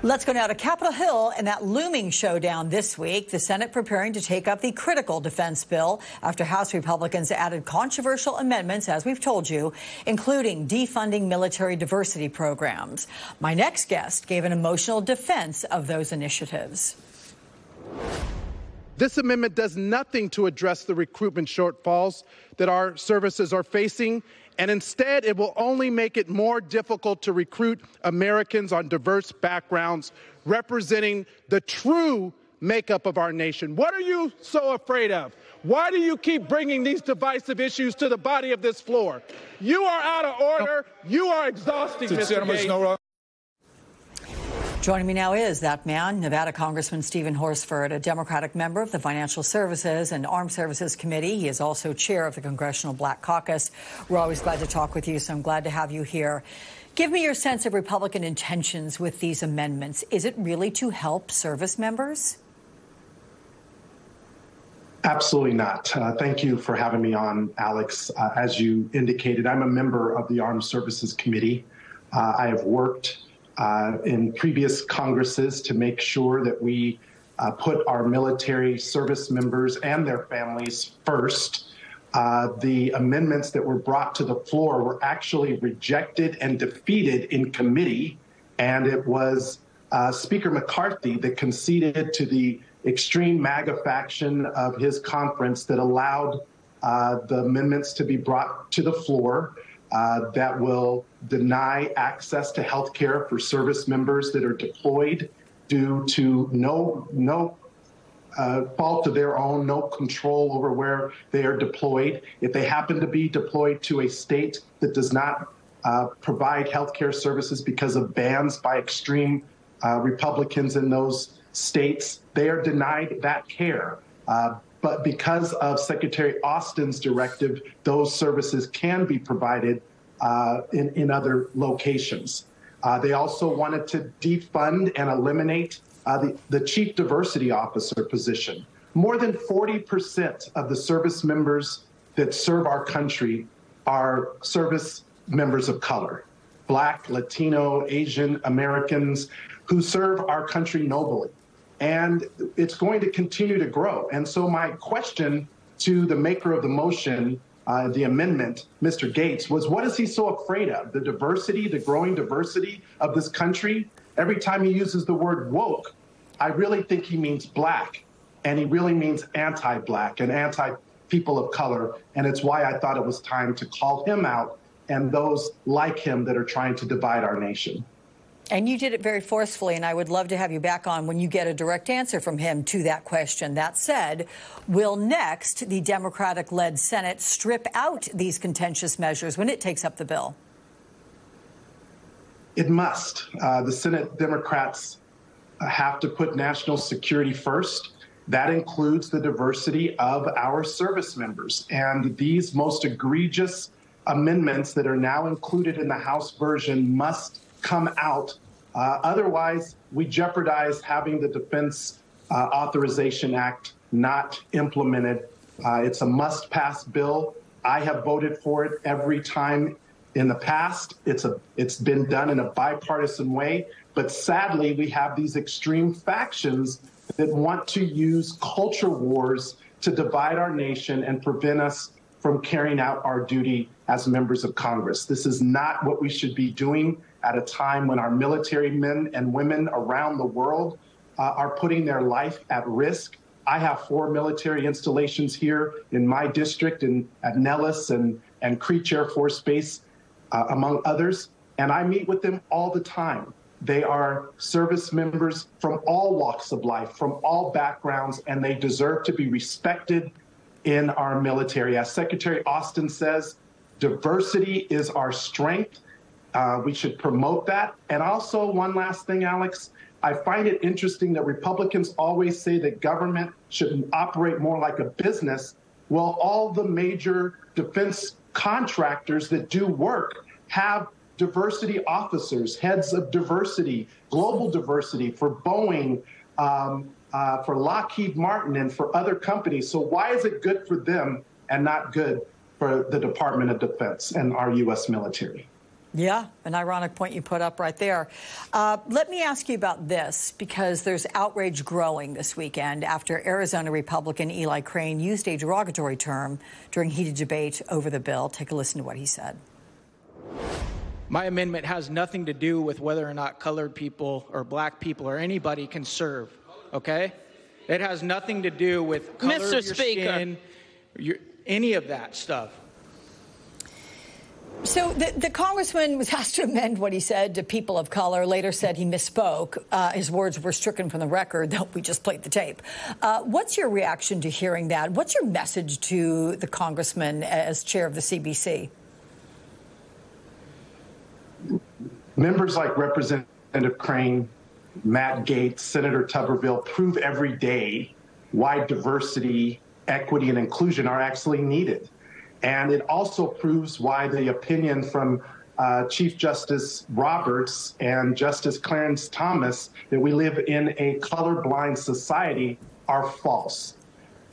Let's go now to Capitol Hill and that looming showdown this week. The Senate preparing to take up the critical defense bill after House Republicans added controversial amendments, as we've told you, including defunding military diversity programs. My next guest gave an emotional defense of those initiatives. This amendment does nothing to address the recruitment shortfalls that our services are facing, and instead it will only make it more difficult to recruit Americans on diverse backgrounds representing the true makeup of our nation. What are you so afraid of? Why do you keep bringing these divisive issues to the body of this floor? You are out of order. You are exhausting, Mr. Gates. Joining me now is that man, Nevada Congressman Stephen Horsford, a Democratic member of the Financial Services and Armed Services Committee. He is also chair of the Congressional Black Caucus. We're always glad to talk with you, so I'm glad to have you here. Give me your sense of Republican intentions with these amendments. Is it really to help service members? Absolutely not. Thank you for having me on, Alex. As you indicated, I'm a member of the Armed Services Committee. I have worked in previous Congresses to make sure that we put our military service members and their families first. The amendments that were brought to the floor were actually rejected and defeated in committee, and it was Speaker McCarthy that conceded to the extreme MAGA faction of his conference that allowed the amendments to be brought to the floor that will deny access to health care for service members that are deployed due to no fault of their own, no control over where they are deployed. If they happen to be deployed to a state that does not provide health care services because of bans by extreme Republicans in those states, they are denied that care. But because of Secretary Austin's directive, those services can be provided in other locations. They also wanted to defund and eliminate the Chief Diversity Officer position. More than 40% of the service members that serve our country are service members of color, Black, Latino, Asian Americans who serve our country nobly. And it's going to continue to grow. And so my question to the maker of the motion, the amendment, Mr. Gates, was what is he so afraid of? The diversity, the growing diversity of this country? Every time he uses the word woke, I really think he means black, and he really means anti-black and anti-people of color. And it's why I thought it was time to call him out and those like him that are trying to divide our nation. And you did it very forcefully, and I would love to have you back on when you get a direct answer from him to that question. That said, will next the Democratic-led Senate strip out these contentious measures when it takes up the bill? It must. The Senate Democrats have to put national security first. That includes the diversity of our service members. And these most egregious amendments that are now included in the House version must come out. Otherwise, we jeopardize having the Defense Authorization Act not implemented. It's a must-pass bill. I have voted for it every time in the past. It's been done in a bipartisan way. But sadly, we have these extreme factions that want to use culture wars to divide our nation and prevent us from carrying out our duty as members of Congress. This is not what we should be doing at a time when our military men and women around the world are putting their life at risk. I have 4 military installations here in my district at Nellis and Creech Air Force Base, among others, and I meet with them all the time. They are service members from all walks of life, from all backgrounds, and they deserve to be respected in our military. As Secretary Austin says, diversity is our strength. We should promote that. And also, one last thing, Alex, I find it interesting that Republicans always say that government should operate more like a business. Well, all the major defense contractors that do work have diversity officers, heads of diversity, global diversity for Boeing, for Lockheed Martin, and for other companies. So why is it good for them and not good for the Department of Defense and our U.S. military? Yeah, an ironic point you put up right there. Let me ask you about this, because there's outrage growing this weekend after Arizona Republican Eli Crane used a derogatory term during heated debate over the bill. Take a listen to what he said. My amendment has nothing to do with whether or not colored people or black people or anybody can serve, okay? It has nothing to do with color of your skin, any of that stuff. So the congressman was asked to amend what he said to people of color, later said he misspoke. His words were stricken from the record, though we just played the tape. What's your reaction to hearing that? What's your message to the congressman as chair of the CBC? Members like Representative Crane, Matt Gaetz, Senator Tuberville prove every day why diversity, equity, and inclusion are actually needed. And it also proves why the opinion from Chief Justice Roberts and Justice Clarence Thomas that we live in a colorblind society are false.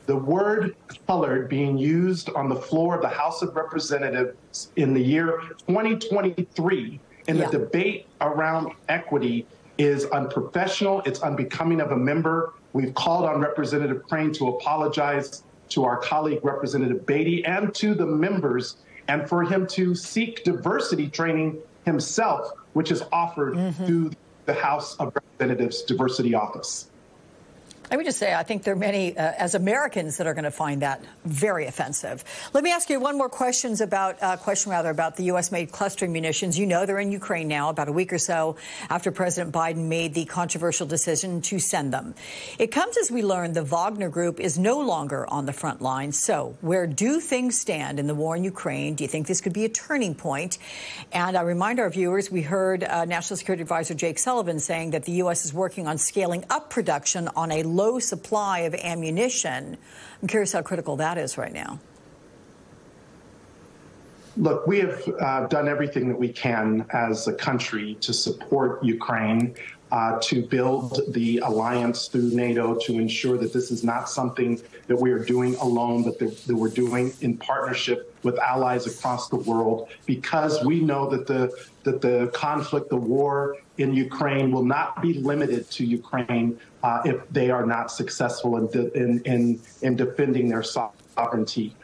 The word colored being used on the floor of the House of Representatives in the year 2023 in the debate around equity is unprofessional. It's unbecoming of a member. We've called on Representative Crane to apologize to our colleague Representative Beatty and to the members, and for him to seek diversity training himself, which is offered through the House of Representatives Diversity Office. Let me just say, I think there are many, as Americans, that are going to find that very offensive. Let me ask you one more question about the U.S.-made clustering munitions. You know they're in Ukraine now, about a week or so after President Biden made the controversial decision to send them. It comes as we learn the Wagner Group is no longer on the front line. So where do things stand in the war in Ukraine? Do you think this could be a turning point? And I remind our viewers, we heard National Security Advisor Jake Sullivan saying that the U.S. is working on scaling up production on a low supply of ammunition. I'm curious how critical that is right now. Look, we have done everything that we can as a country to support Ukraine, to build the alliance through NATO, to ensure that this is not something that we are doing alone, but that we're doing in partnership with allies across the world, because we know that the conflict, the war in Ukraine will not be limited to Ukraine if they are not successful in defending their sovereignty.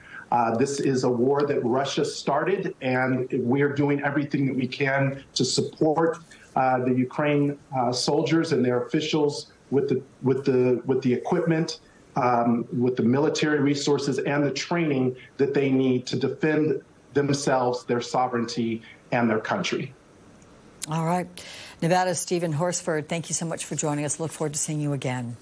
This is a war that Russia started, and we are doing everything that we can to support the Ukraine soldiers and their officials with the equipment, with the military resources and the training that they need to defend themselves, their sovereignty, and their country. All right. Nevada's Stephen Horsford, thank you so much for joining us. Look forward to seeing you again.